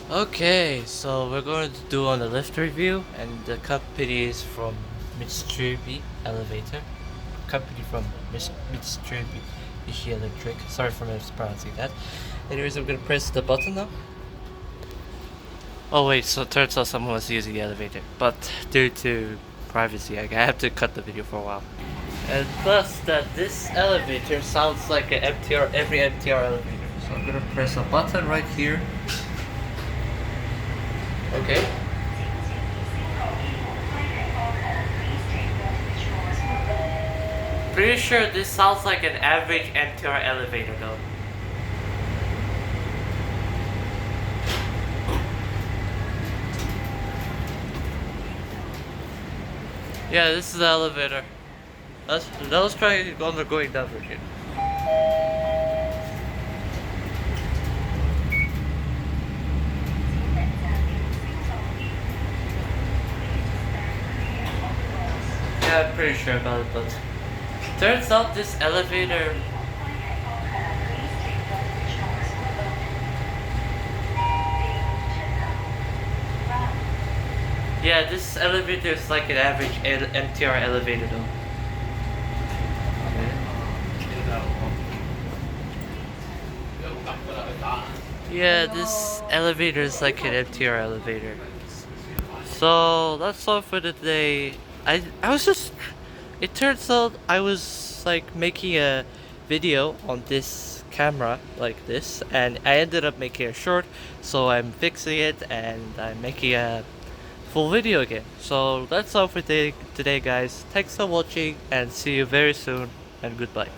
Okay, so we're going to do on the lift review, and the company is from Mitsubishi Elevator. Company from Mitsubishi Electric. Sorry for mispronouncing that. Anyways, I'm gonna press the button now. Oh wait, so it turns out someone was using the elevator, but due to privacy, I have to cut the video for a while. And plus, that this elevator sounds like an MTR, every MTR elevator. So I'm gonna press a button right here. Okay. Pretty sure this sounds like an average MTR elevator though. Yeah, this is the elevator. Let's try undergoing that version. Yeah, I'm pretty sure about it, but turns out this elevator. Yeah, this elevator is like an average MTR elevator though. Yeah, this elevator is like an MTR elevator. So that's all for today. I was just. It turns out I was like making a video on this camera like this, and I ended up making a short. So I'm fixing it and I'm making a full video again. So that's all for today, guys. Thanks for watching and see you very soon. And goodbye.